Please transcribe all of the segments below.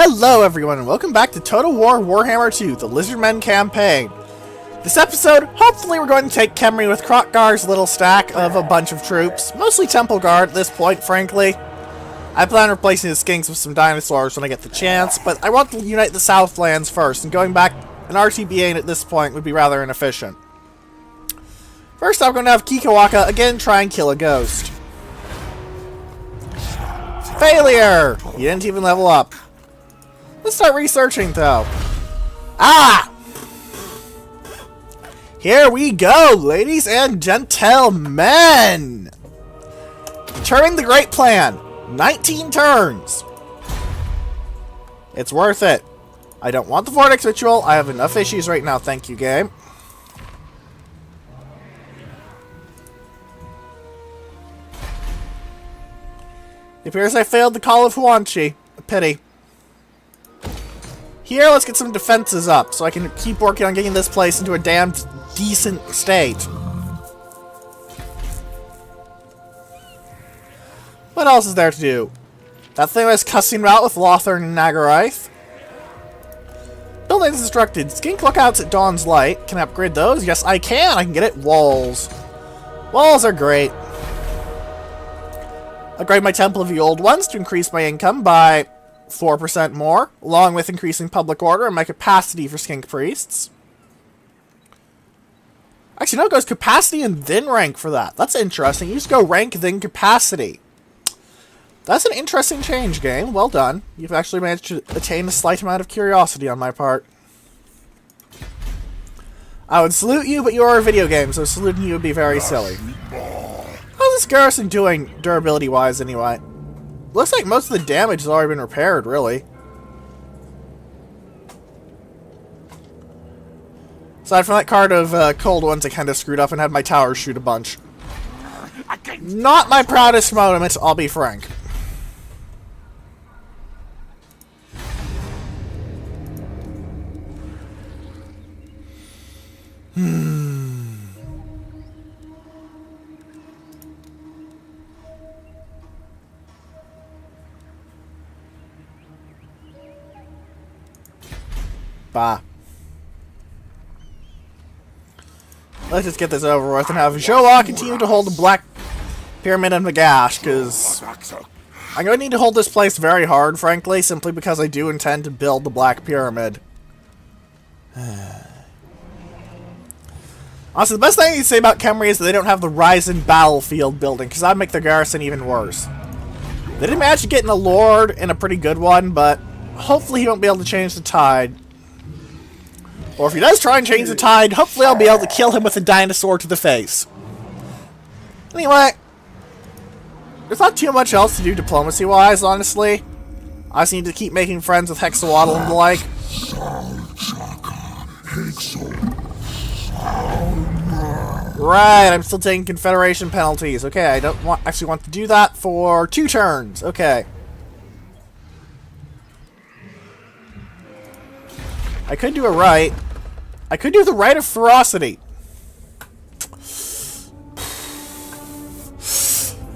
Hello everyone and welcome back to Total War Warhammer 2, the Lizardmen campaign. This episode, hopefully we're going to take Khemri with Krokgar's little stack of a bunch of troops, mostly Temple Guard at this point, frankly. I plan on replacing the Skinks with some dinosaurs when I get the chance, but I want to unite the Southlands first, and going back and RTBing at this point would be rather inefficient. First I'm going to have Kikawaka again try and kill a ghost. Failure! You didn't even level up. Let's start researching, though. Ah! Here we go, ladies and gentlemen! Determine the great plan. 19 turns. It's worth it. I don't want the Vortex Ritual. I have enough issues right now, thank you, game. It appears I failed the Call of Huanchi. A pity. Here, let's get some defenses up, so I can keep working on getting this place into a damn decent state. What else is there to do? That thing I was cussing about with Lothar and Nagaraith. Buildings instructed. Skink lookouts at Dawn's Light. Can I upgrade those? Yes, I can. I can get it. Walls. Walls are great. Upgrade my Temple of the Old Ones to increase my income by 4% more, along with increasing public order and my capacity for skink priests. Actually, no, it goes capacity and then rank for that. That's interesting. You just go rank, then capacity. That's an interesting change, game. Well done. You've actually managed to attain a slight amount of curiosity on my part. I would salute you, but you are a video game, so saluting you would be very silly. How's this garrison doing, durability-wise, anyway? Looks like most of the damage has already been repaired, really. Aside from that card of cold ones, I kind of screwed up and had my towers shoot a bunch. Not my proudest moment, I'll be frank. Bah. Let's just get this over with and have Joa continue to hold the Black Pyramid in Magash, because I'm going to need to hold this place very hard, frankly, simply because I do intend to build the Black Pyramid. Honestly, the best thing I can say about Khemri is that they don't have the Ryzen battlefield building, because that would make their garrison even worse. They did manage to get in a Lord in a pretty good one, but hopefully he won't be able to change the tide. Or if he does try and change the tide, hopefully I'll be able to kill him with a dinosaur to the face. Anyway, there's not too much else to do diplomacy-wise, honestly. I just need to keep making friends with Hexawaddle and the like. Right, I'm still taking Confederation penalties. Okay, I don't actually want to do that for 2 turns. Okay. I could do a right. I could do the Rite of Ferocity.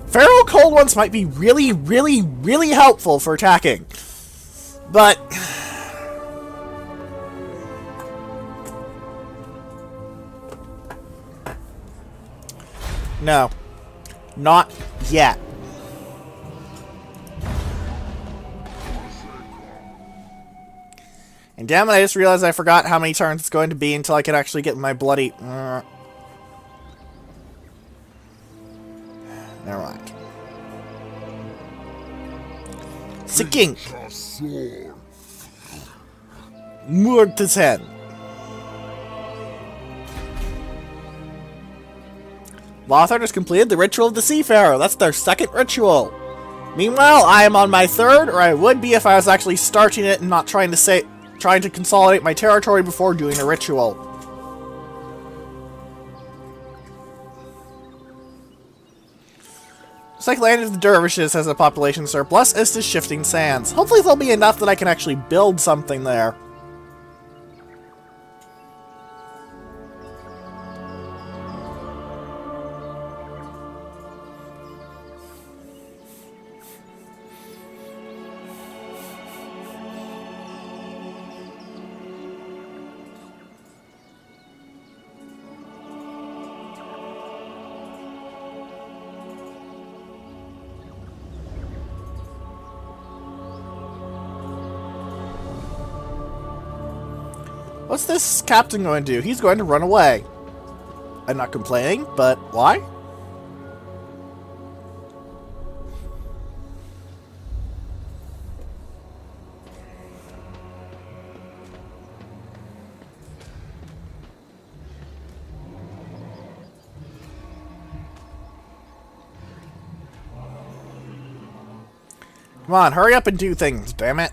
Feral Cold Ones might be really, really, really helpful for attacking. But no. Not yet. And damn it, I just realized I forgot how many turns it's going to be until I can actually get my bloody... Never mind. Sikink! Moored to 10. Lothar has completed the Ritual of the Seafarer. That's their 2nd ritual. Meanwhile, I am on my 3rd, or I would be if I was actually starting it and not trying to consolidate my territory before doing a ritual. Looks like Land of the Dervishes has a population surplus, as does Shifting Sands. Hopefully there'll be enough that I can actually build something there. What's this captain going to do? He's going to run away. I'm not complaining, but why? Come on, hurry up and do things, damn it.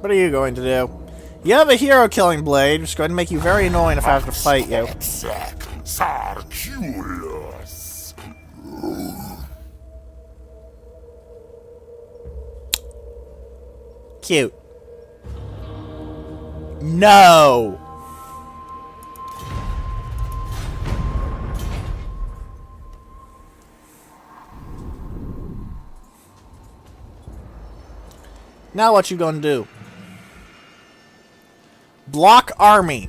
What are you going to do? You have a hero killing blade, which is going to make you very annoying if I have to fight you. Cute. No! Now what you gonna do? Block army.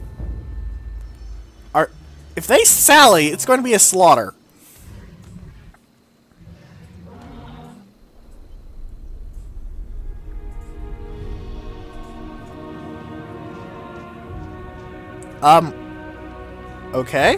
If they sally, it's going to be a slaughter. Okay.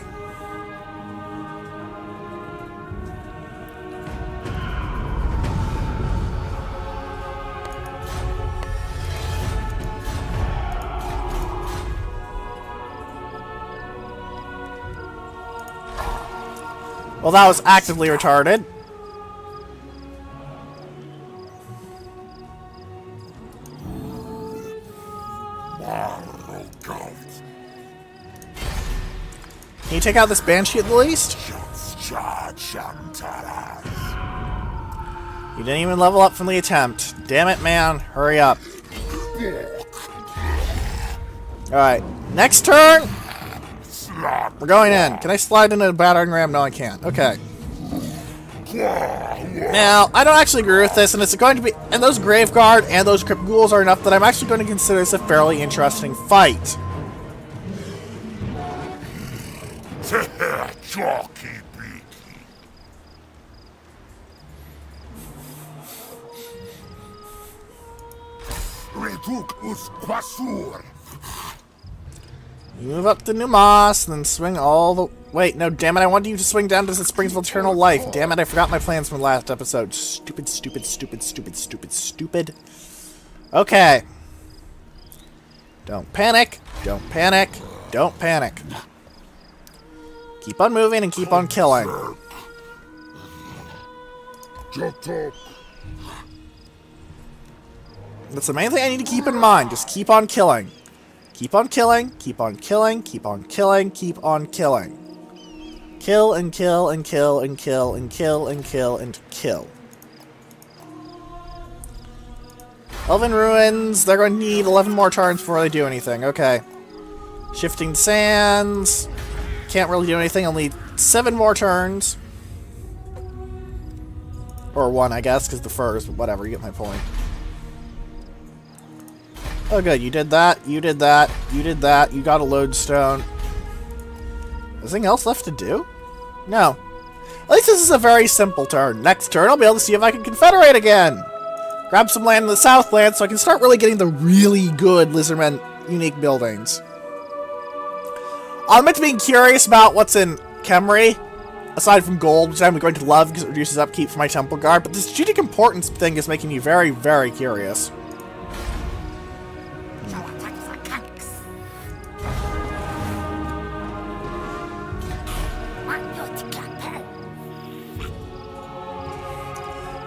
Well, that was actively retarded. Can you take out this banshee at the least? You didn't even level up from the attempt. Damn it, man. Hurry up. Alright. Next turn! We're going in. Can I slide into a battering ram? No, I can't. Okay. Now, I don't actually agree with this, and it's going to be... And those Graveguard and those Crypt Ghouls are enough that I'm actually going to consider this a fairly interesting fight. You move up to Numas, and then swing all the... Wait, no, damn it, I wanted you to swing down to the Springs of Eternal Life. Damn it, I forgot my plans from last episode. Stupid, stupid, stupid, stupid, stupid, stupid. Okay. Don't panic. Don't panic. Don't panic. Keep on moving and keep on killing. That's the main thing I need to keep in mind. Just keep on killing. Keep on killing, keep on killing, keep on killing, keep on killing. Kill and kill and kill and kill and kill and kill and kill. Elven Ruins, they're going to need 11 more turns before they do anything. Okay. Shifting Sands. Can't really do anything, only 7 more turns. Or 1, I guess, because the first, but whatever, you get my point. Oh good, you did that, you did that, you did that, you got a lodestone. Anything else left to do? No. At least this is a very simple turn. Next turn, I'll be able to see if I can confederate again. Grab some land in the Southland so I can start really getting the really good Lizardmen unique buildings. I'm meant to be curious about what's in Khemri, aside from gold, which I'm going to love because it reduces upkeep for my Temple Guard, but the strategic importance thing is making me very, very curious.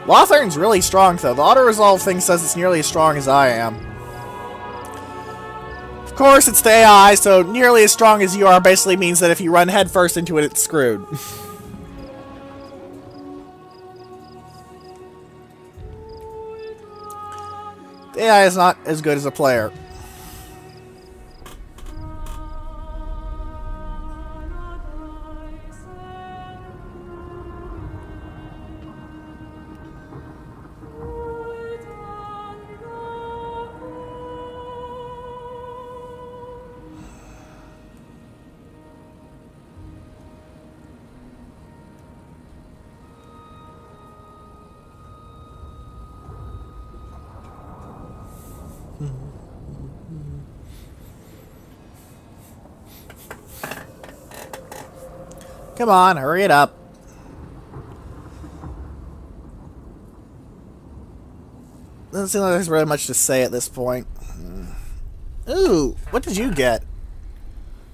Lothern's really strong, though. The auto-resolve thing says it's nearly as strong as I am. Of course, it's the AI, so nearly as strong as you are basically means that if you run headfirst into it, it's screwed. The AI is not as good as a player. Come on, hurry it up. Doesn't seem like there's really much to say at this point. Ooh, what did you get?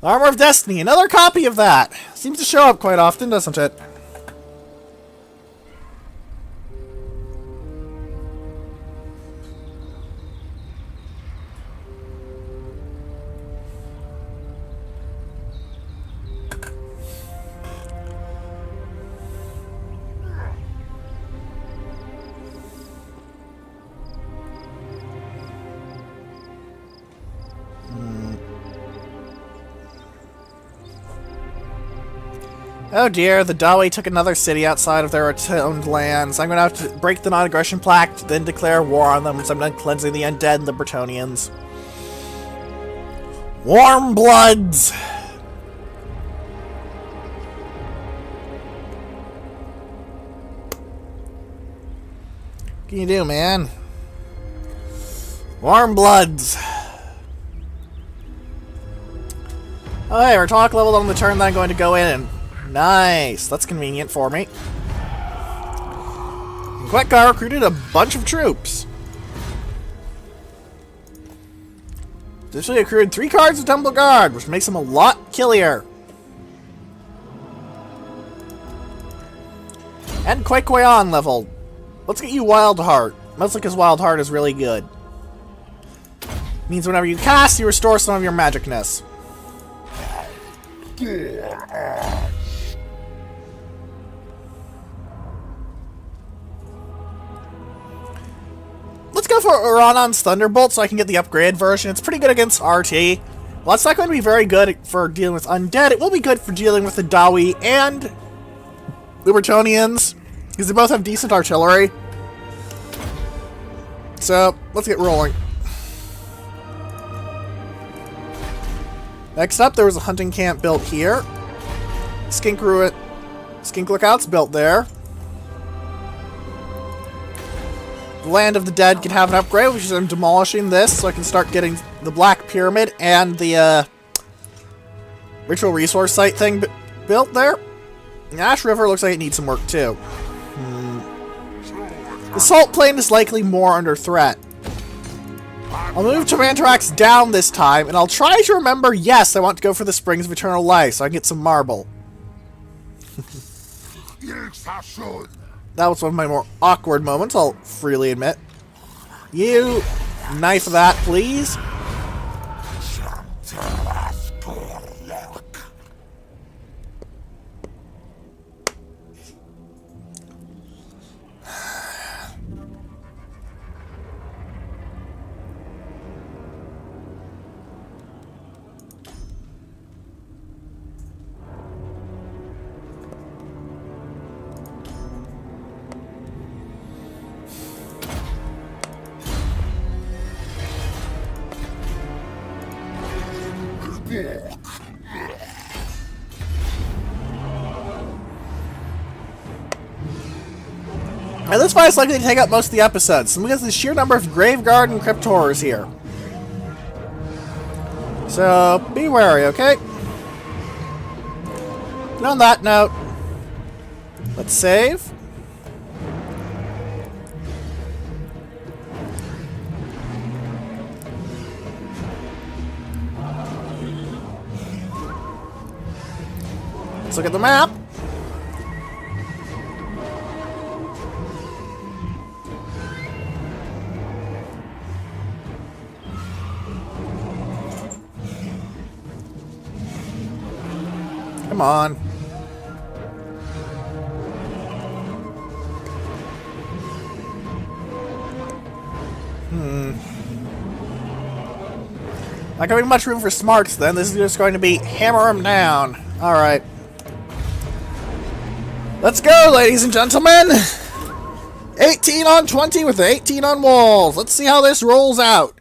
Armor of Destiny, another copy of that. Seems to show up quite often, doesn't it? Oh dear, the Dawi took another city outside of their atoned lands. I'm gonna have to break the non-aggression pact, then declare war on them, so I'm done cleansing the undead and the Bretonnians. Warm bloods! What can you do, man? Warm bloods! Oh hey, we're talk leveled on the turn that I'm going to go in and... Nice! That's convenient for me. Quetgar recruited a bunch of troops. Additionally accrued 3 cards of Temple Guard, which makes him a lot killier. And Quaquayon leveled. Let's get you Wild Heart. Mostly because Wild Heart is really good. Means whenever you cast, you restore some of your magicness. Let's go for Uranon's Thunderbolt so I can get the upgrade version. It's pretty good against RT. Well, it's not going to be very good for dealing with Undead. It will be good for dealing with the Dawi and the Bretonnians, because they both have decent artillery. So, let's get rolling. Next up, there was a hunting camp built here. Skink Lookout's built there. The Land of the Dead can have an upgrade, which is I'm demolishing this so I can start getting the Black Pyramid and the Ritual Resource Site thing built there. And Ash River looks like it needs some work too. The Salt Plain is likely more under threat. I'll move Tomantarax down this time, and I'll try to remember, yes, I want to go for the Springs of Eternal Life so I can get some marble. That was one of my more awkward moments, I'll freely admit. You knife that, please. And this fight is likely to take up most of the episodes, because of the sheer number of Graveguard and Crypt Horrors here. So, be wary, okay? And on that note, let's save. Let's look at the map. Come on. Not gonna be much room for smarts then. This is just going to be hammer him down. Alright. Let's go, ladies and gentlemen! 18 on 20 with 18 on walls. Let's see how this rolls out.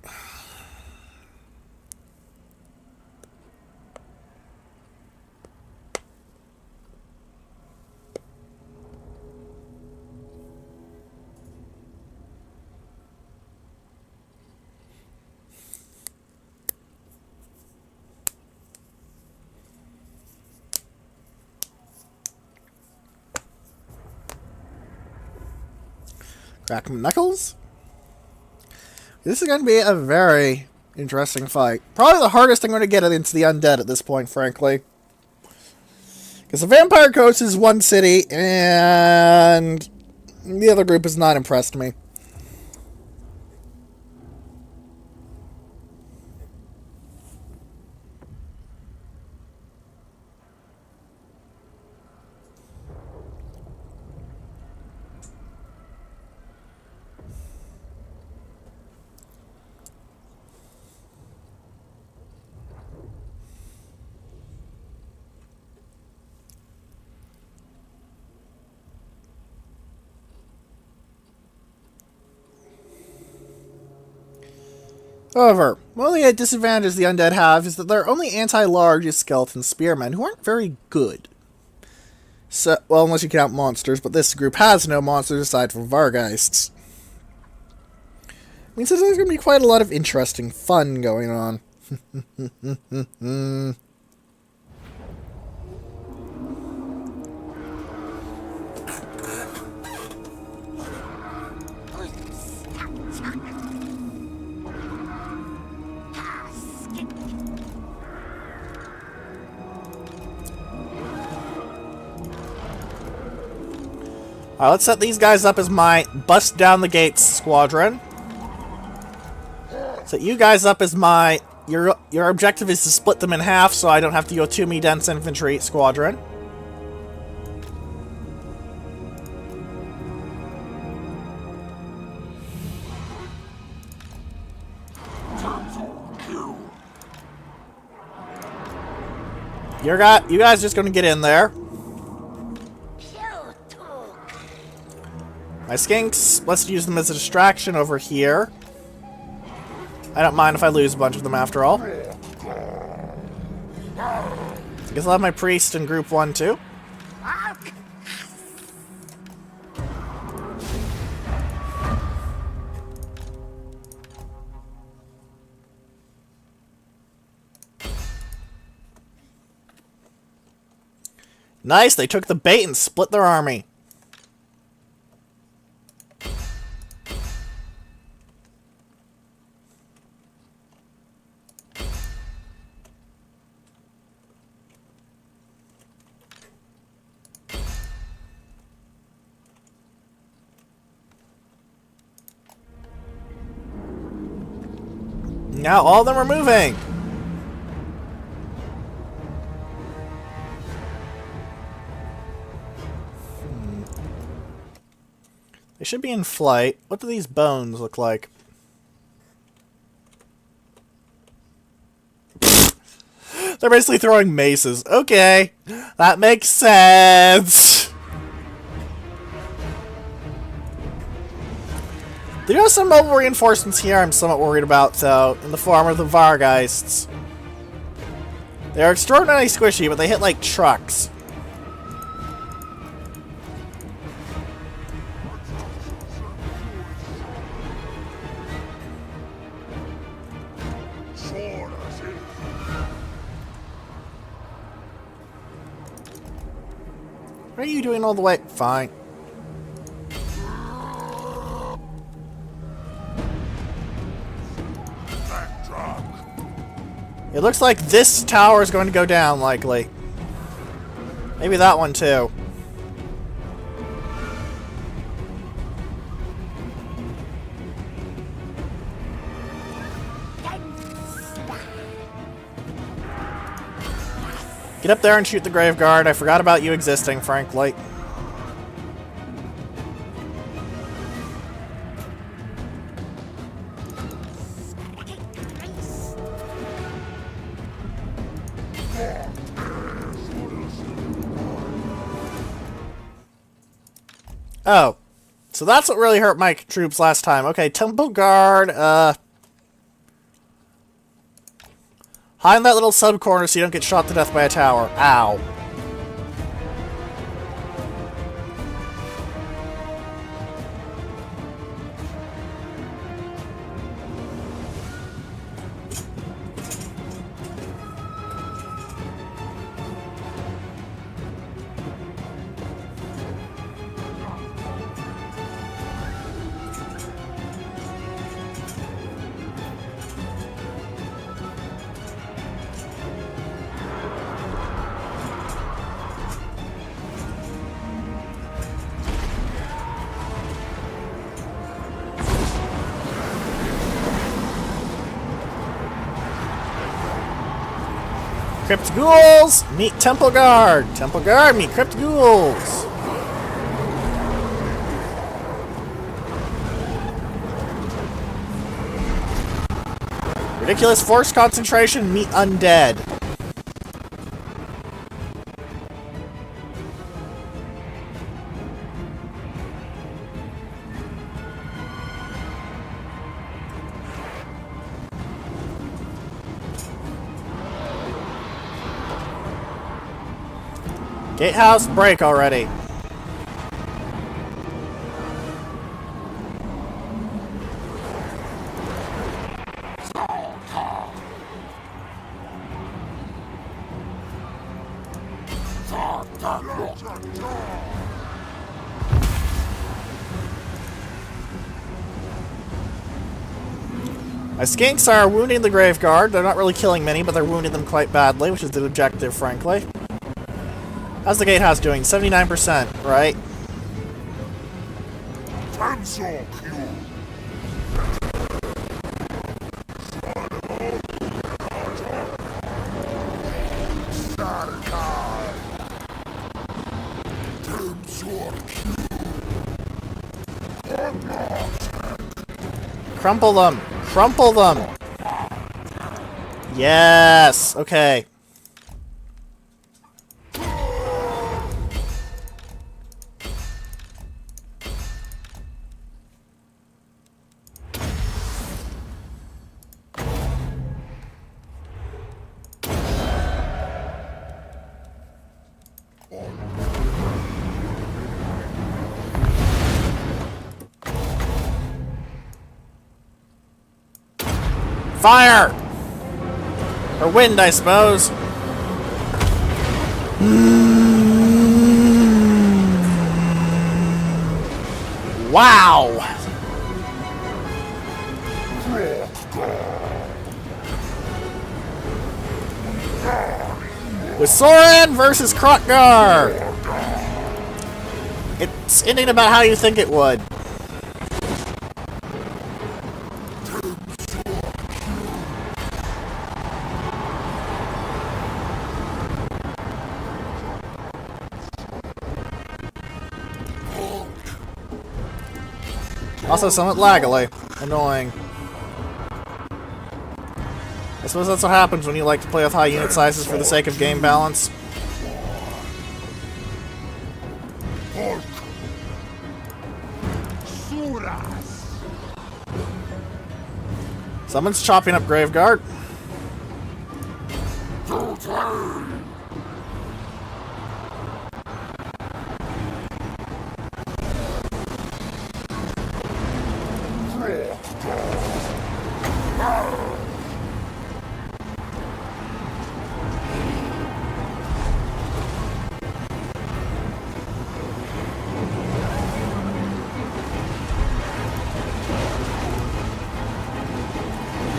Crack 'em knuckles. This is going to be a very interesting fight. Probably the hardest I'm going to get into the undead at this point, frankly. Because the Vampire Coast is one city, and the other group has not impressed me. However, one of the disadvantages the undead have is that they're only anti-large skeleton spearmen who aren't very good. So, well, unless you count monsters, but this group has no monsters aside from Vargeists. Means there's going to be quite a lot of interesting fun going on. Alright, let's set these guys up as my bust down the gates squadron. Set you guys up as my... Your objective is to split them in half so I don't have to go to me dense infantry squadron. You guys just gonna get in there. My skinks, let's use them as a distraction over here. I don't mind if I lose a bunch of them after all. I guess I'll have my priest in group 1 too. Nice, they took the bait and split their army. Now all of them are moving. They should be in flight. What do these bones look like? They're basically throwing maces. Okay, that makes sense. There are some mobile reinforcements here I'm somewhat worried about, though, in the form of the Vargeists. They're extraordinarily squishy, but they hit like trucks. What are you doing all the way? Fine. It looks like this tower is going to go down, likely. Maybe that one, too. Get up there and shoot the Grave Guard. I forgot about you existing, frankly. Oh. So that's what really hurt my troops last time. Okay, Temple Guard, hide in that little sub-corner so you don't get shot to death by a tower. Ow. Crypt Ghouls, meet Temple Guard. Temple Guard, meet Crypt Ghouls. Ridiculous Force Concentration, meet Undead. Gatehouse, break already. My skinks are wounding the Grave Guard. They're not really killing many, but they're wounding them quite badly, which is the objective, frankly. How's the gatehouse doing? 79%, right? Crumple them! Crumple them! Yes! Okay. Fire! Or wind, I suppose. Wow! With Soren versus Krotgar! It's ending about how you think it would. Also somewhat laggily. Annoying. I suppose that's what happens when you like to play with high unit sizes for the sake of game balance. Someone's chopping up Graveguard.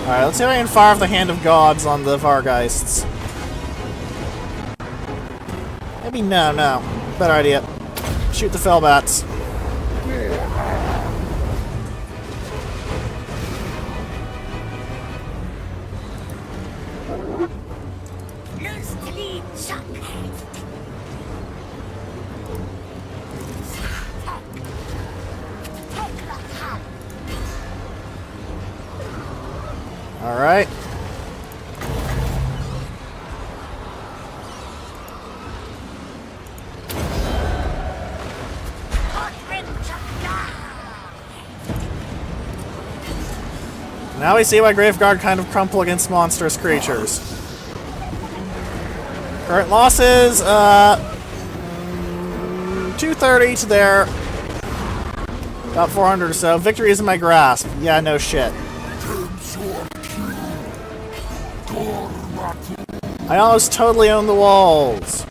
Alright, let's see if I can fire off the Hand of Gods on the Vargeists. Maybe no. Better idea. Shoot the Fellbats. Alright. Now we see why Graveguard kind of crumple against monstrous creatures. Current losses, 230 to their about 400 or so. Victory is in my grasp. Yeah, no shit. I almost totally own the walls.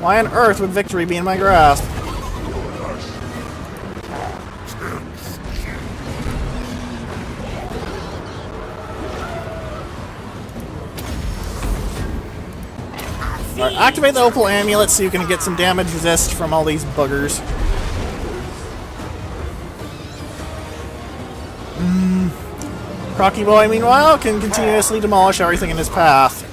Why on earth would victory be in my grasp? Alright, activate the Opal Amulet so you can get some damage resist from all these buggers. Crocky Boy, meanwhile, can continuously demolish everything in his path.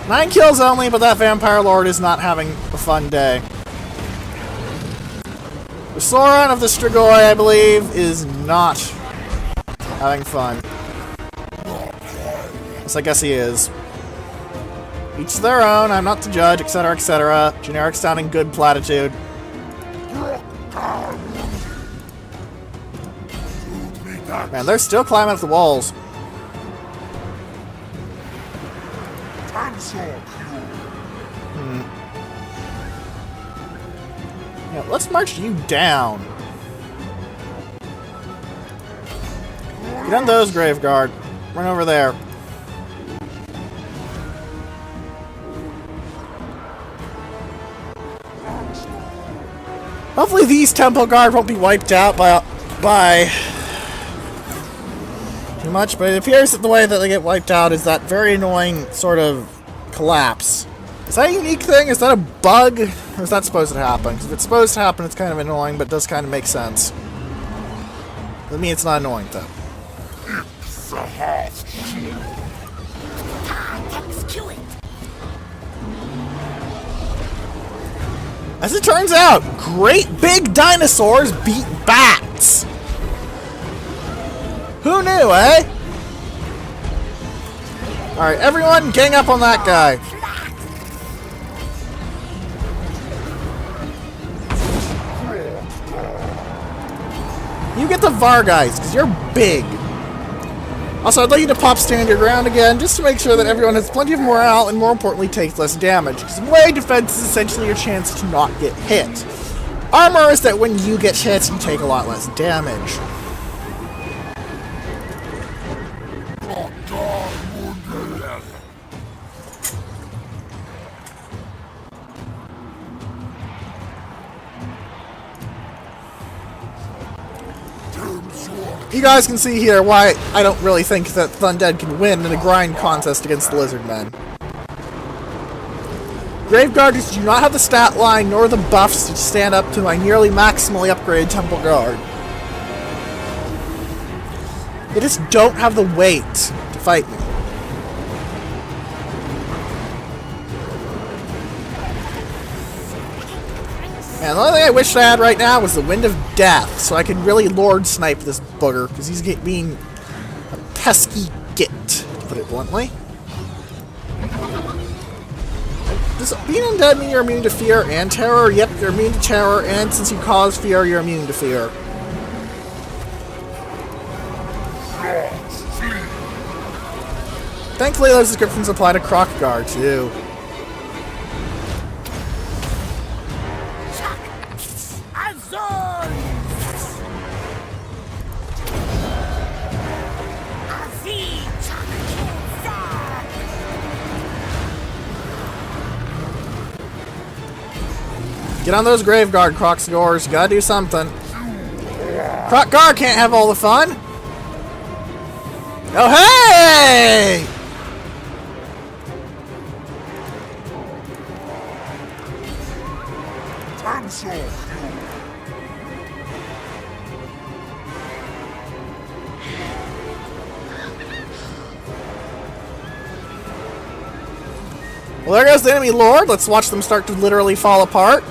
9 kills only, but that Vampire Lord is not having a fun day. The Sauron of the Strigoi, I believe, is not having fun. Yes, I guess he is. Each their own, I'm not the judge, etc., etc. Generic sounding good platitude. Man, they're still climbing up the walls. Yeah, let's march you down. Get on those, Graveguard. Run over there. Hopefully these Temple Guard won't be wiped out by too much, but it appears that the way that they get wiped out is that very annoying sort of collapse. Is that a unique thing? Is that a bug? Or is that supposed to happen? Because if it's supposed to happen, it's kind of annoying, but it does kind of make sense. I mean, it's not annoying, though. As it turns out, great big dinosaurs beat bats! Who knew, eh? Alright, everyone gang up on that guy. You get the VAR guys, because you're big. Also, I'd like you to pop stand your ground again, just to make sure that everyone has plenty of morale, and more importantly, takes less damage. Because melee defense is essentially your chance to not get hit. Armor is that when you get hit, you take a lot less damage. You guys can see here why I don't really think that Undead can win in a grind contest against the Lizardmen. Graveguarders do not have the stat line nor the buffs to stand up to my nearly maximally upgraded Temple Guard. They just don't have the weight to fight me. Man, the only thing I wish I had right now was the Wind of Death, so I could really Lord Snipe this booger, because he's being a pesky git, to put it bluntly. Does being undead mean you're immune to fear and terror? Yep, you're immune to terror, and since you cause fear, you're immune to fear. Thankfully, those descriptions apply to Crockguard, too. Get on those Graveguard, Croxgors. You gotta do something. Crockguard can't have all the fun. Oh, hey! Well, there goes the enemy lord. Let's watch them start to literally fall apart.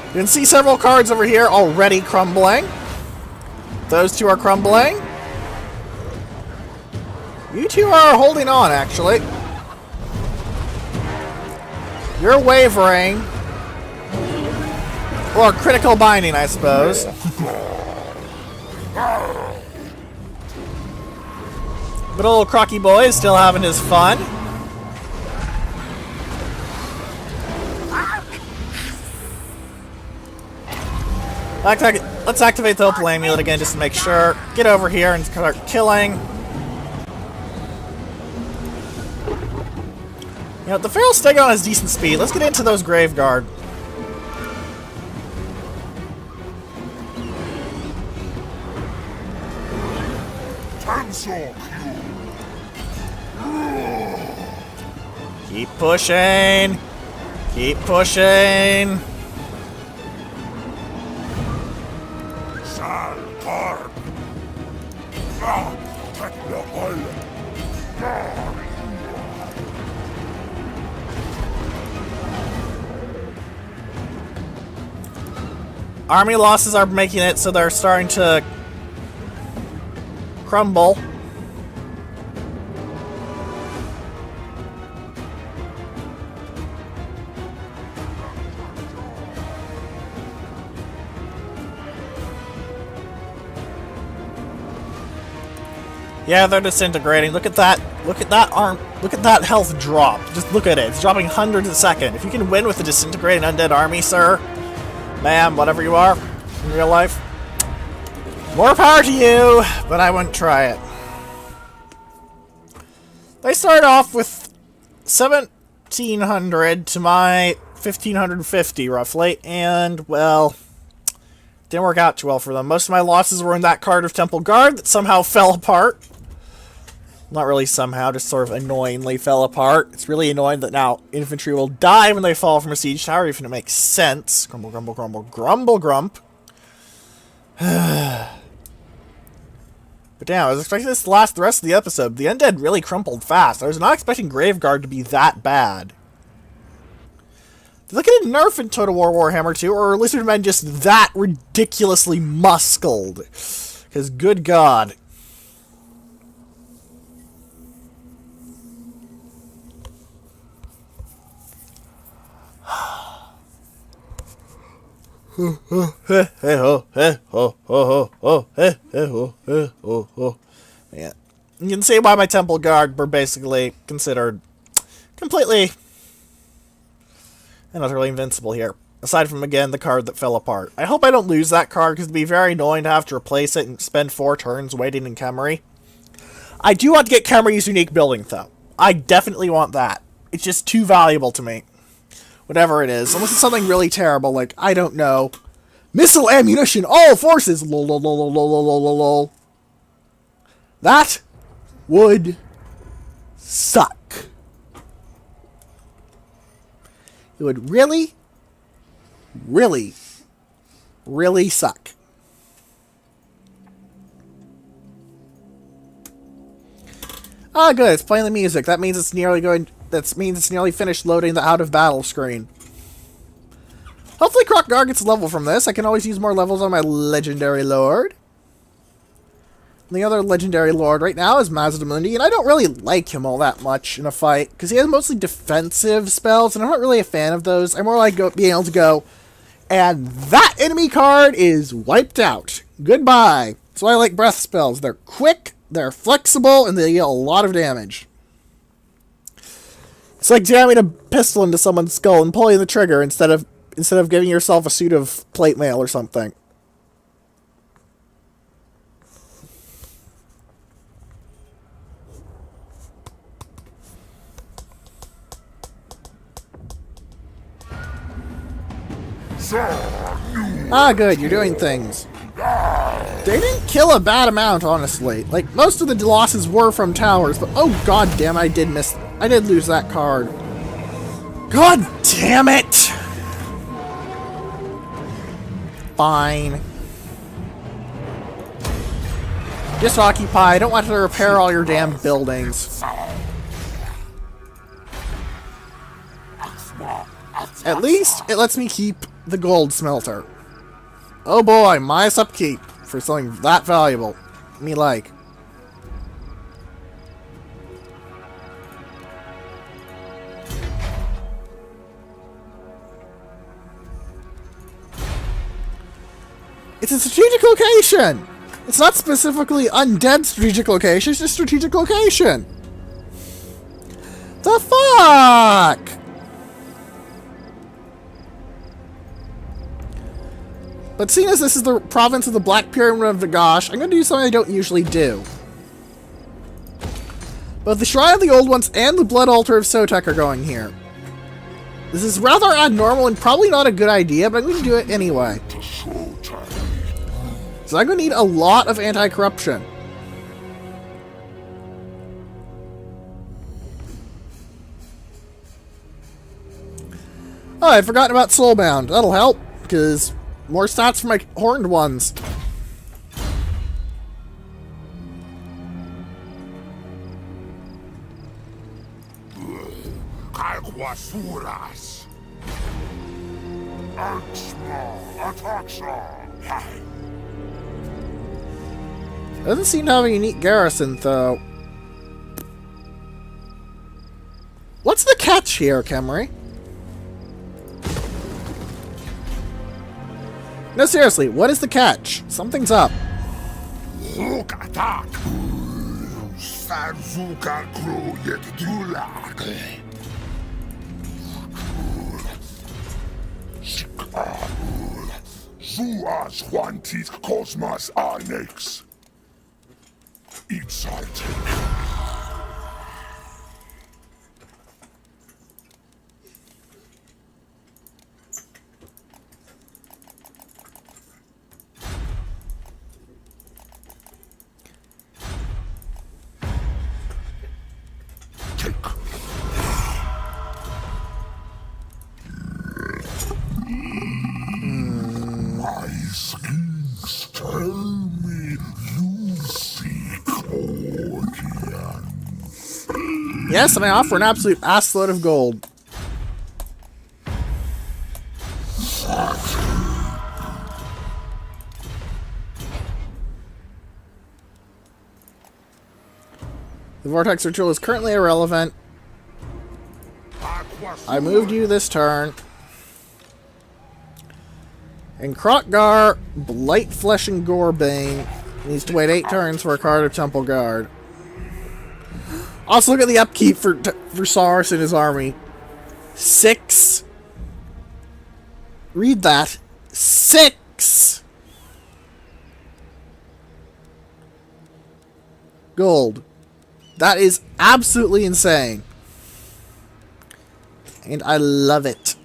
You can see several cards over here already crumbling. Those two are crumbling. You two are holding on, actually. You're wavering. Or critical binding, I suppose. But old Crocky Boy is still having his fun. Let's activate the Opal Amulet again just to make sure. Get over here and start killing. You know, the Feral Stegon has decent speed. Let's get into those Graveguard. Keep pushing. Keep pushing. Army losses are making it so they're starting to crumble. Yeah, they're disintegrating. Look at that. Look at that arm. Look at that health drop. Just look at it. It's dropping hundreds a second. If you can win with a disintegrating undead army, sir, ma'am, whatever you are in real life, more power to you, but I wouldn't try it. They start off with 1,700 to my 1,550, roughly, and, well, didn't work out too well for them. Most of my losses were in that card of Temple Guard that somehow fell apart. Not really somehow, just sort of annoyingly fell apart. It's really annoying that now infantry will die when they fall from a siege tower, even if it makes sense. Grumble, grumble, grumble, grumble, grump. But damn, I was expecting this to last the rest of the episode. The undead really crumpled fast. I was not expecting Graveguard to be that bad. Did they get a nerf in Total War Warhammer 2, or are Lizardmen just that ridiculously muscled? Because good god. Man. You can see why my Temple Guard were basically considered completely and utterly invincible here. Aside from, again, the card that fell apart. I hope I don't lose that card, because it'd be very annoying to have to replace it and spend 4 turns waiting in Khemri. I do want to get Khemri's unique building, though. I definitely want that. It's just too valuable to me. Whatever it is. Unless it's something really terrible, like, I don't know. Missile ammunition, all forces! Lol, lol, lol, lol, lol, lol, lol, lol. That would suck. It would really, really, really suck. Ah, good, it's playing the music. That means it's nearly going... That means it's nearly finished loading the out of battle screen. Hopefully Krokgar gets a level from this. I can always use more levels on my legendary lord. And the other legendary lord right now is Mazdamundi, and I don't really like him all that much in a fight, because he has mostly defensive spells, and I'm not really a fan of those. I more like being able to go, and that enemy card is wiped out. Goodbye. That's why I like breath spells. They're quick, they're flexible, and they deal a lot of damage. It's like jamming a pistol into someone's skull and pulling the trigger instead of giving yourself a suit of plate mail or something. Ah, good, you're doing things. They didn't kill a bad amount, honestly. Like, most of the losses were from towers, but oh god damn, I did lose that card. God damn it! Fine. Just occupy. I don't want to repair all your damn buildings. At least it lets me keep the gold smelter. Oh boy, minus upkeep for something that valuable. Me like. It's a strategic location! It's not specifically undead strategic location, it's just strategic location! The fuck?! But seeing as this is the province of the Black Pyramid of Nagash, I'm going to do something I don't usually do. Both the Shrine of the Old Ones and the Blood Altar of Sotek are going here. This is rather abnormal and probably not a good idea, but I'm going to do it anyway. So I'm going to need a lot of anti-corruption. Oh, I'd forgotten about Soulbound. That'll help, because more stats for my horned ones. Aquasuras. Axma. Ataxa. Doesn't seem to have a unique garrison, though. What's the catch here, Camry? No, seriously, what is the catch? Something's up. Look attack. Sarzuka Kruget Dulak. Zuas Juantis Cosmas Annex. It's our take. My schemes tell me you seek audience. Yes, and I offer an absolute assload of gold. The Vortex Ritual is currently irrelevant. I moved you this turn. And Krokgar, Blight Flesh and Gorebane needs to wait 8 turns for a card of Temple Guard. Also, look at the upkeep for Saurus and his army. 6. Read that. 6 gold. That is absolutely insane. And I love it.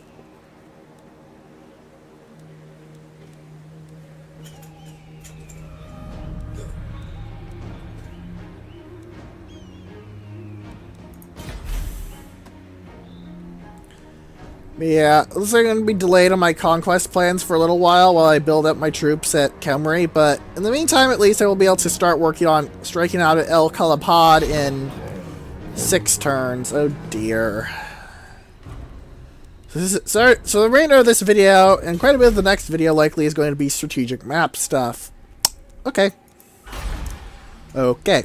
Yeah, looks like I'm going to be delayed on my conquest plans for a little while I build up my troops at Khemri, but in the meantime, at least I will be able to start working on striking out at El Kalapad in 6 turns. Oh dear. So the remainder of this video, and quite a bit of the next video likely, is going to be strategic map stuff. Okay. Okay.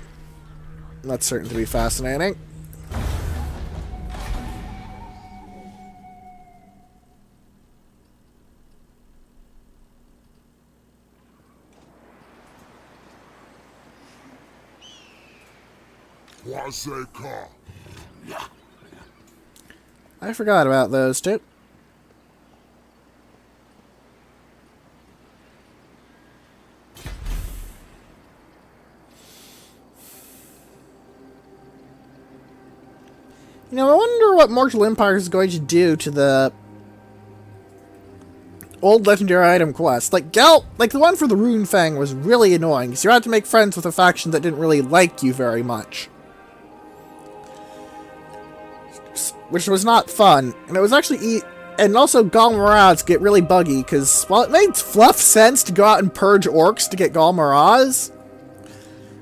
That's certain to be fascinating. I forgot about those two. You know, I wonder what Mortal Empire is going to do to the old legendary item quest. Like the one for the Rune Fang was really annoying, because you had to make friends with a faction that didn't really like you very much. Which was not fun, and it was actually and also Galmarads get really buggy, because while it made fluff sense to go out and purge orcs to get Galmarads,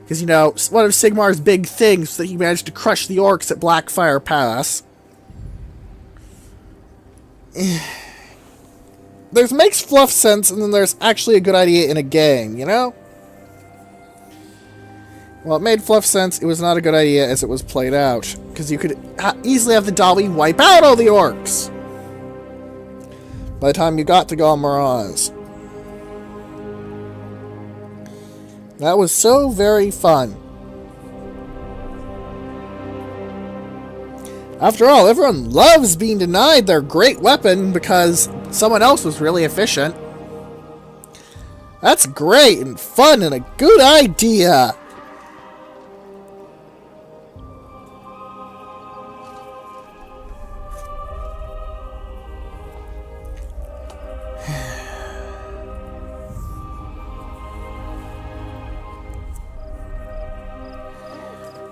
because, you know, one of Sigmar's big things was that he managed to crush the orcs at Blackfire Pass. There's makes fluff sense, and then there's actually a good idea in a game, you know? Well, it made fluff sense, it was not a good idea as it was played out, because you could easily have the Dawi wipe out all the orcs by the time you got to Galmaraz. That was so very fun. After all, everyone loves being denied their great weapon because someone else was really efficient. That's great and fun and a good idea.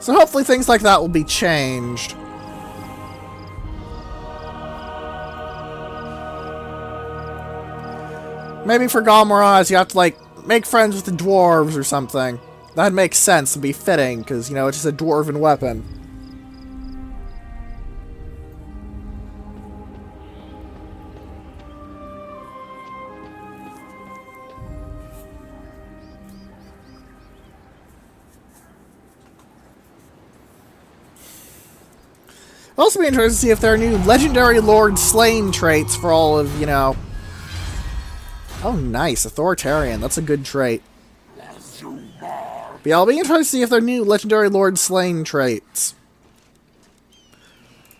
So hopefully things like that will be changed. Maybe for Galmaraz you have to, like, make friends with the dwarves or something. That'd make sense and be fitting, because, you know, it's just a dwarven weapon. I'll also be interested to see if there are new legendary Lord Slain traits for all of, you know... Oh, nice. Authoritarian. That's a good trait. But yeah, I'll be interested to see if there are new legendary Lord Slain traits.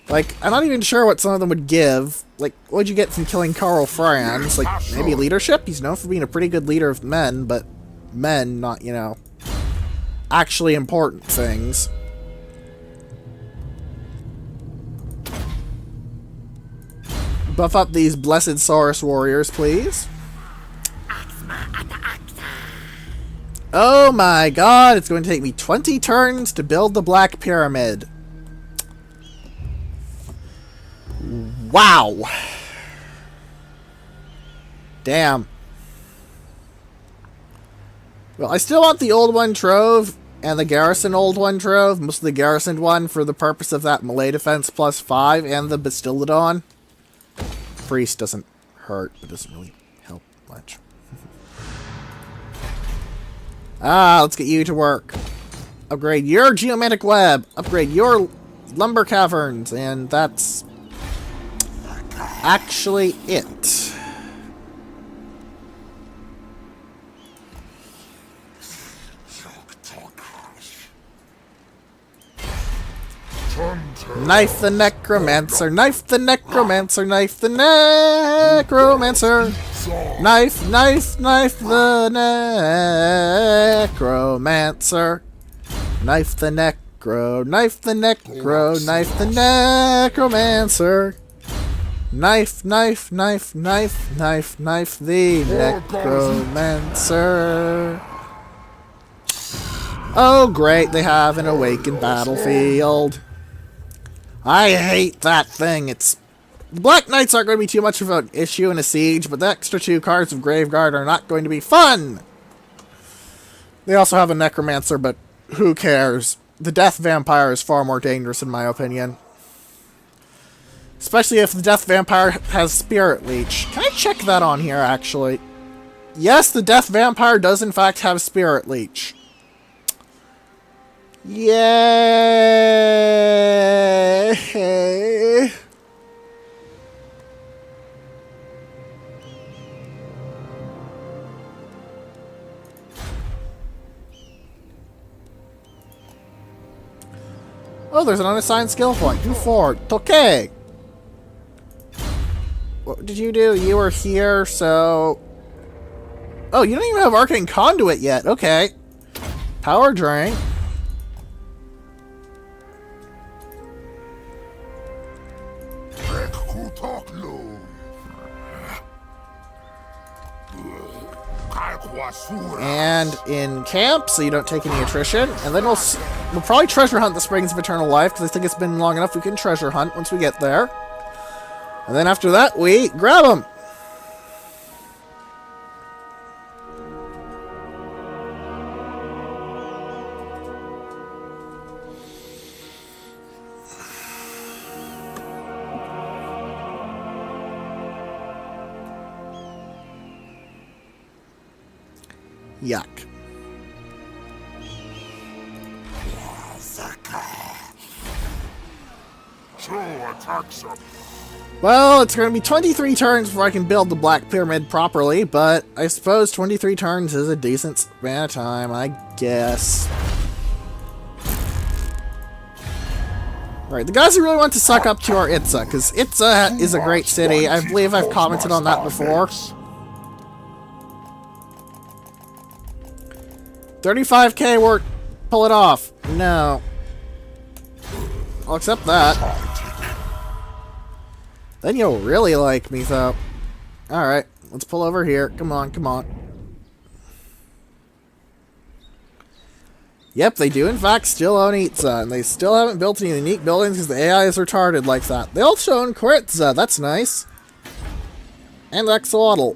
Like, I'm not even sure what some of them would give. Like, what'd you get from killing Karl Franz? Like, maybe leadership? He's known for being a pretty good leader of men, but men, not, you know, actually important things. Buff up these blessed Saurus warriors, please. Oh my god, it's going to take me 20 turns to build the Black Pyramid. Wow. Damn. Well, I still want the Old One Trove and the Garrison Old One Trove. Most of the Garrisoned one for the purpose of that melee defense +5 and the Bastillodon. Priest doesn't hurt, but doesn't really help much. Let's get you to work. Upgrade your Geomantic Web. Upgrade your Lumber Caverns. And that's actually it. Knife the Necromancer. Knife the Necromancer. Knife the Necromancer. Knife the Necromancer. Knife the Necromancer. Knife the Necromancer. Oh great, they have an awakened battlefield. I hate that thing. The Black Knights aren't going to be too much of an issue in a siege, but the extra 2 cards of Graveguard are not going to be fun! They also have a Necromancer, but who cares? The Death Vampire is far more dangerous in my opinion. Especially if the Death Vampire has Spirit Leech. Can I check that on here, actually? Yes, the Death Vampire does in fact have Spirit Leech. Yay! Oh, there's an unassigned skill point. You for okay. What did you do? You were here, so... Oh, you don't even have Arcane Conduit yet. Okay. Power Drain. And in camp, so you don't take any attrition. And then we'll probably treasure hunt the Springs of Eternal Life, because I think it's been long enough we can treasure hunt once we get there. And then after that, we grab them. Yuck. Well, it's going to be 23 turns before I can build the Black Pyramid properly, but I suppose 23 turns is a decent span of time, I guess. Right, the guys who really want to suck up to are Itza, because Itza is a great city. I believe I've commented on that before. 35k work. Pull it off. No. I'll accept that. Then you'll really like me, though. Alright, let's pull over here. Come on, come on. Yep, they do in fact still own Itza, and they still haven't built any unique buildings because the AI is retarded like that. They also own Koritza, that's nice. And Axolotl.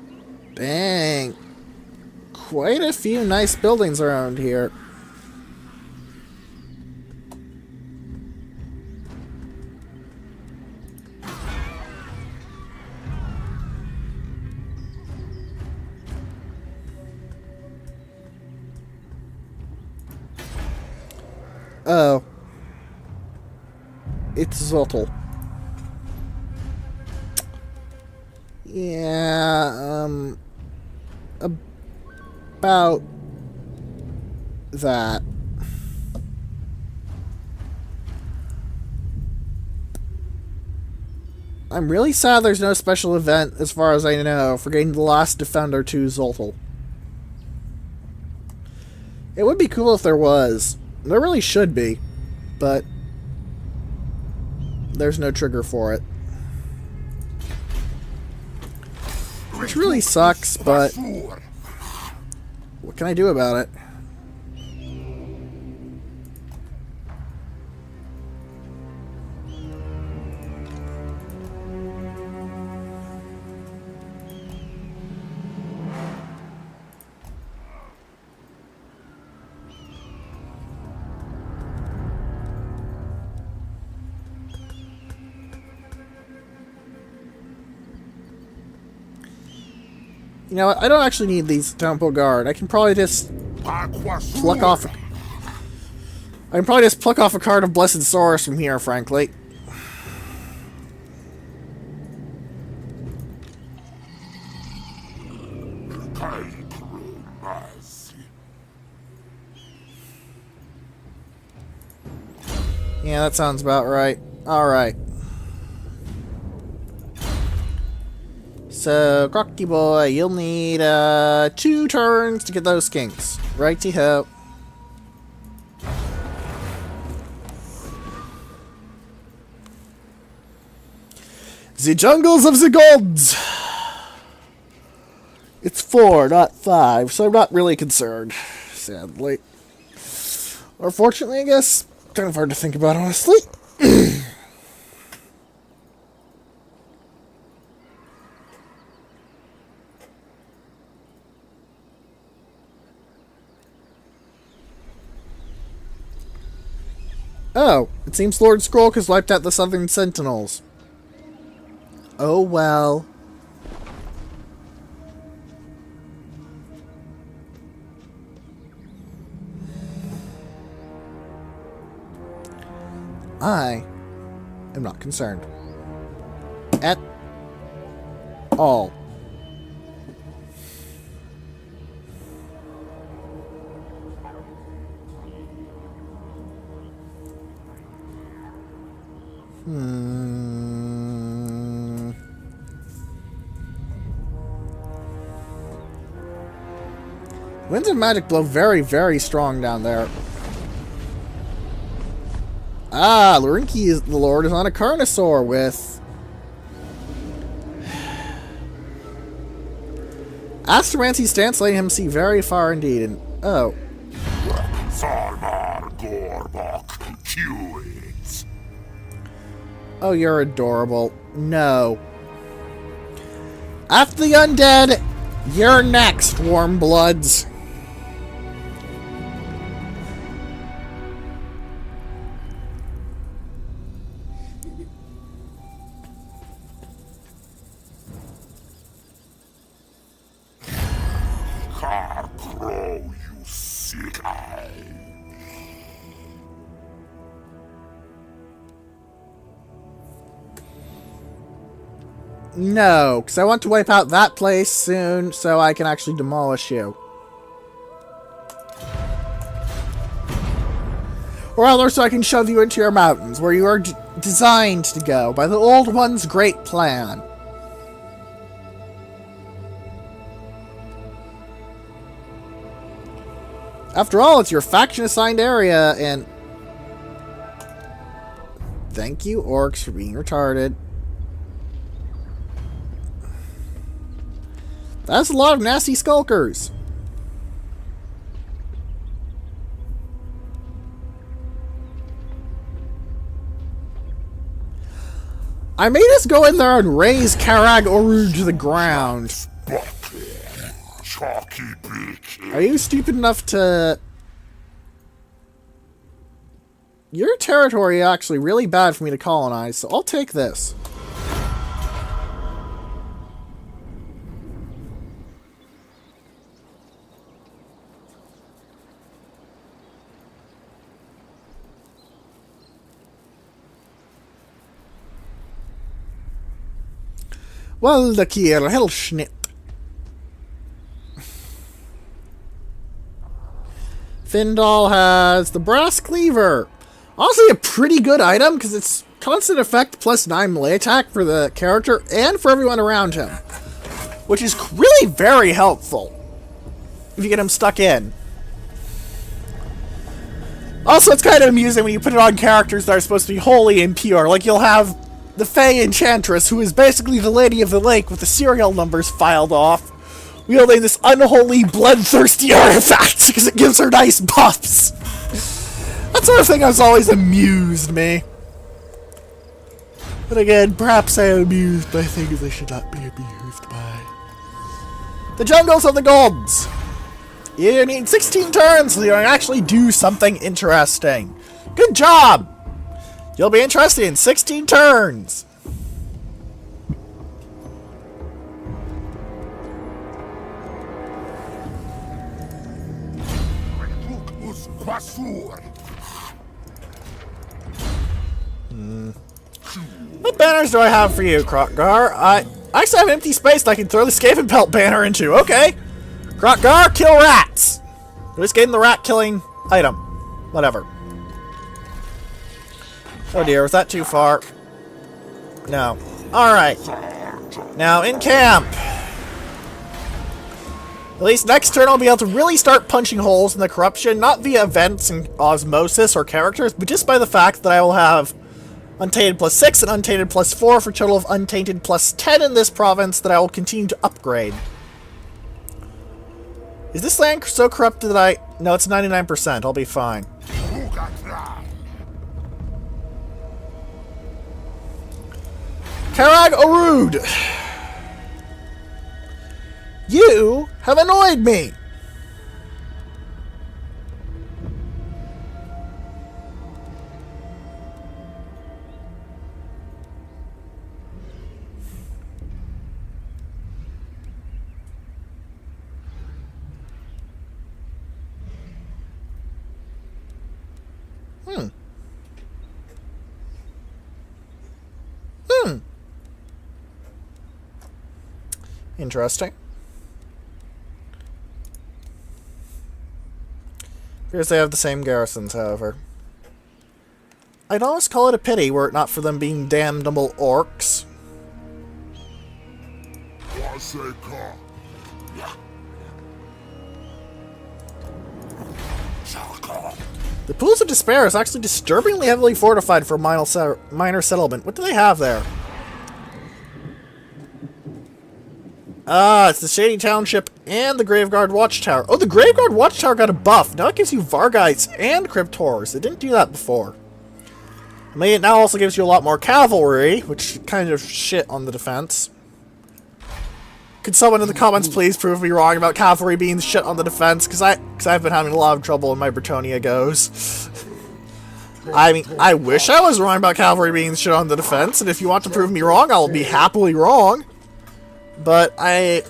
Dang. Quite a few nice buildings around here. Oh. It's Zottel. Yeah, about that. I'm really sad there's no special event, as far as I know, for getting the last Defender to Zoltal. It would be cool if there was. There really should be, but there's no trigger for it. Which really sucks, but what can I do about it? You know what? I don't actually need these Temple Guard. I can probably just pluck off. I can probably just pluck off a card of Blessed Source from here, frankly. Yeah, that sounds about right. Alright. So, Crocky Boy, you'll need 2 turns to get those skinks. Righty-ho. The jungles of the gods! It's 4, not 5, so I'm not really concerned, sadly. Or fortunately, I guess. Kind of hard to think about, honestly. Oh, it seems Lord Skrulk has wiped out the Southern Sentinels. Oh well. I am not concerned. At all. Winds of Magic blow very, very strong down there. Ah, Larinki is the Lord is on a Carnosaur with Astromancy's stance letting him see very far indeed, and oh. Oh, you're adorable. No. After the Undead, you're next, warm bloods. No, because I want to wipe out that place soon so I can actually demolish you. Or rather, so I can shove you into your mountains, where you are designed to go by the Old One's great plan. After all, it's your faction-assigned area, and... Thank you, orcs, for being retarded. That's a lot of nasty skulkers. I may just go in there and raise Karag Oru to the ground. Are you stupid enough to... Your territory is actually really bad for me to colonize, so I'll take this. Waldakier Hellschnitt. Findal has the Brass Cleaver. Honestly, a pretty good item, because it's constant effect plus 9 melee attack for the character and for everyone around him. Which is really very helpful if you get him stuck in. Also, it's kind of amusing when you put it on characters that are supposed to be holy and pure. Like, you'll have the Fey Enchantress, who is basically the Lady of the Lake with the serial numbers filed off, wielding this unholy, bloodthirsty artifact because it gives her nice buffs. That sort of thing has always amused me. But again, perhaps I am amused by things I should not be amused by. The Jungles of the Gods. You need 16 turns so you can actually do something interesting. Good job! You'll be interested in 16 turns. What banners do I have for you, Krokgar? I actually have an empty space that I can throw the Skaven Pelt banner into. Okay. Krokgar, kill rats! I just gave him the rat killing item. Whatever. Oh dear, was that too far? No. Alright. Now, in camp. At least next turn I'll be able to really start punching holes in the corruption, not via events and osmosis or characters, but just by the fact that I will have Untainted plus 6 and Untainted plus 4 for a total of Untainted plus 10 in this province that I will continue to upgrade. Is this land so corrupted that I... No, it's 99%. I'll be fine. Karag Orud! You have annoyed me! Interesting. Appears they have the same garrisons, however. I'd almost call it a pity were it not for them being damnable orcs. The Pools of Despair is actually disturbingly heavily fortified for a minor settlement. What do they have there? Ah, it's the Shady Township and the Graveguard Watchtower. Oh, the Graveguard Watchtower got a buff. Now it gives you Vargites and Cryptors. It didn't do that before. I mean, it now also gives you a lot more cavalry, which kind of shit on the defense. Could someone in the comments please prove me wrong about cavalry being shit on the defense? Because I've been having a lot of trouble in my Bretonia goes. I mean, I wish I was wrong about cavalry being shit on the defense, and if you want to prove me wrong, I'll be happily wrong. But I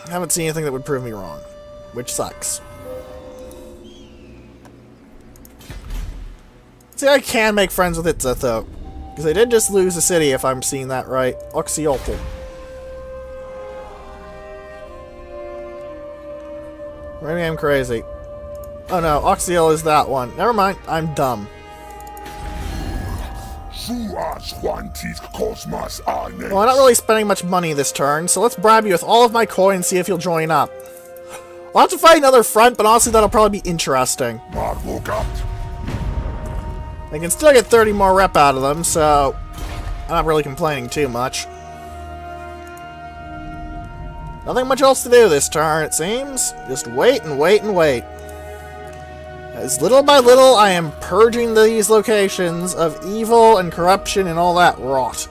haven't seen anything that would prove me wrong, which sucks. See, I can make friends with Itza, though. Because they did just lose a city, if I'm seeing that right. Oxiotl. Maybe I'm crazy. Oh no, Oxiel is that one. Never mind, I'm dumb. Well, I'm not really spending much money this turn, so let's bribe you with all of my coin and see if you'll join up. I'll have to fight another front, but honestly that'll probably be interesting. I can still get 30 more rep out of them, so I'm not really complaining too much. Nothing much else to do this turn, it seems. Just wait and wait and wait. As little by little, I am purging these locations of evil and corruption and all that rot.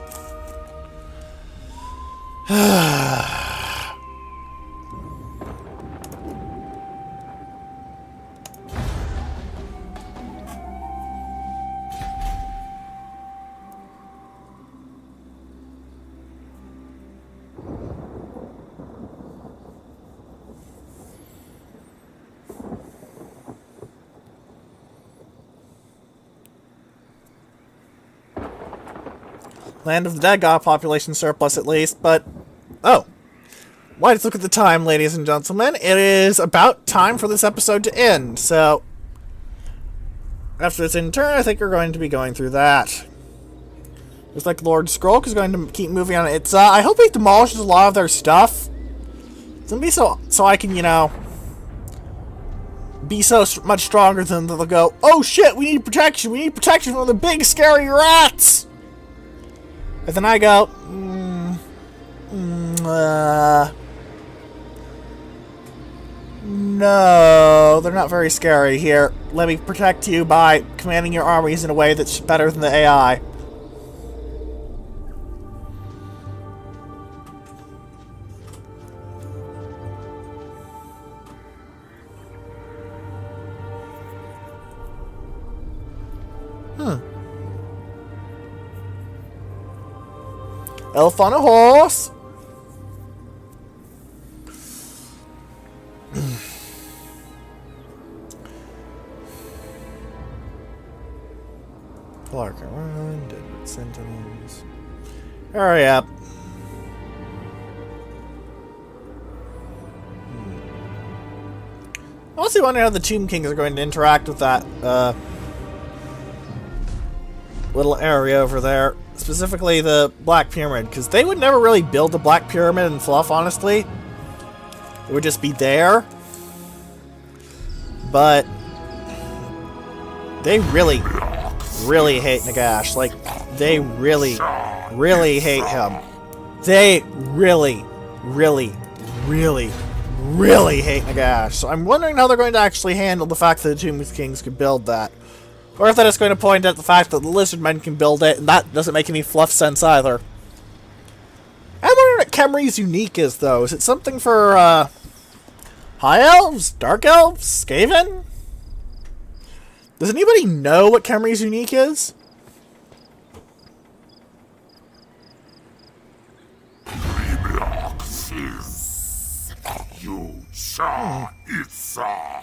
Land of the Dead got a population surplus at least, but Oh. Why, let's look at the time, ladies and gentlemen. It is about time for this episode to end, so... After this in turn, I think we're going to be going through that. Looks like Lord Skrull is going to keep moving on. It's, I hope he demolishes a lot of their stuff. It's gonna be so I can, you know... be so much stronger than they'll go, oh shit, we need protection from the big scary rats! And then I go, no, they're not very scary. Here, let me protect you by commanding your armies in a way that's better than the AI. Elf on a horse. Clark, Undead Sentinels. Hurry up. I also wonder how the Tomb Kings are going to interact with that little area over there. Specifically the Black Pyramid, because they would never really build the Black Pyramid in fluff, honestly. It would just be there. But they really hate Nagash. Like, they really hate him. They really hate Nagash. So I'm wondering how they're going to actually handle the fact that the Tomb Kings could build that. Or if they're just going to point out the fact that the Lizardmen can build it, and that doesn't make any fluff sense either. I'm wondering what Khemri's unique is, though. Is it something for, High Elves? Dark Elves? Skaven? Does anybody know what Khemri's unique is? You saw it, saw.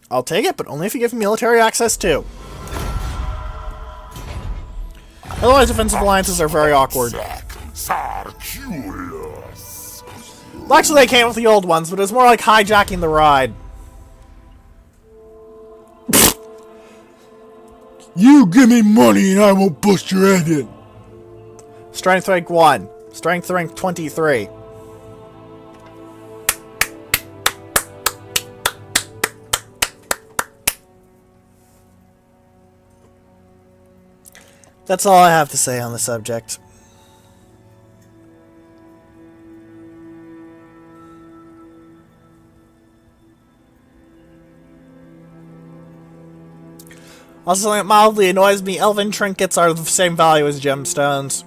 I'll take it, but only if you give me military access too. Otherwise, defensive alliances are very awkward. Well, actually, they came with the old ones, but it was more like hijacking the ride. You give me money and I will bust your head in. Strength rank 1. Strength rank 23. That's all I have to say on the subject. Also, something that mildly annoys me, elven trinkets are the same value as gemstones.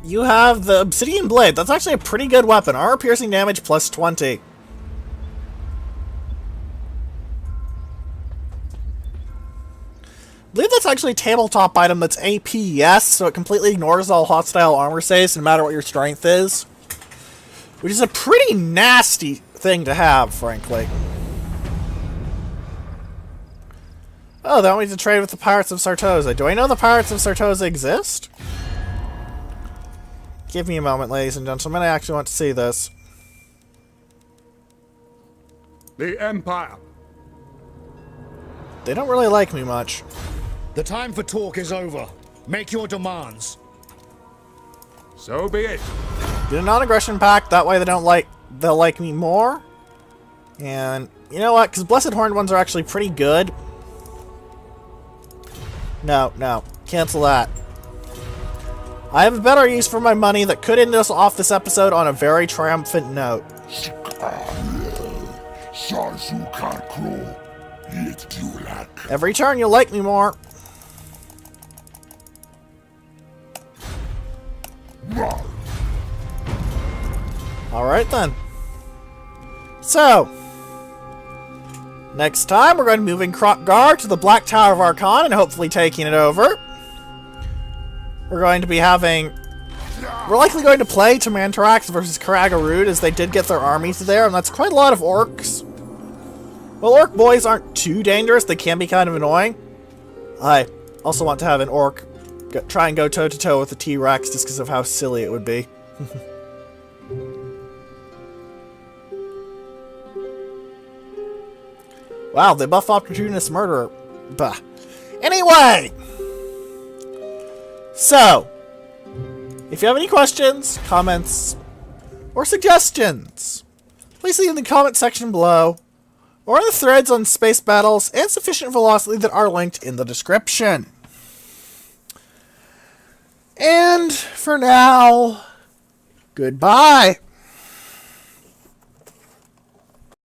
You have the Obsidian Blade. That's actually a pretty good weapon. Armor piercing damage plus 20. I believe that's actually a tabletop item that's AP, yes, so it completely ignores all hostile armor saves no matter what your strength is. Which is a pretty nasty thing to have, frankly. Oh, they want me to trade with the Pirates of Sartosa. Do I know the Pirates of Sartosa exist? Give me a moment, ladies and gentlemen. I actually want to see this. The Empire. They don't really like me much. The time for talk is over. Make your demands. So be it. Get a non-aggression pact. That way they'll like me more. And you know what? Because Blessed Horned ones are actually pretty good. No. Cancel that. I have a better use for my money that could end us off this episode on a very triumphant note. Every turn you'll like me more. Alright then. So, next time we're going to be moving Krokgar to the Black Tower of Archon and hopefully taking it over. we're going to be having... We're likely going to play Tamantarax versus Karagarud, as they did get their armies there, and that's quite a lot of orcs. Well, orc boys aren't too dangerous, they can be kind of annoying. I also want to have an orc try and go toe-to-toe with the T-Rex just because of how silly it would be. Wow, they buff Opportunist Murderer. Bah. Anyway! So, if you have any questions, comments, or suggestions, please leave in the comment section below, or in the threads on space battles and sufficient velocity that are linked in the description. And for now, goodbye.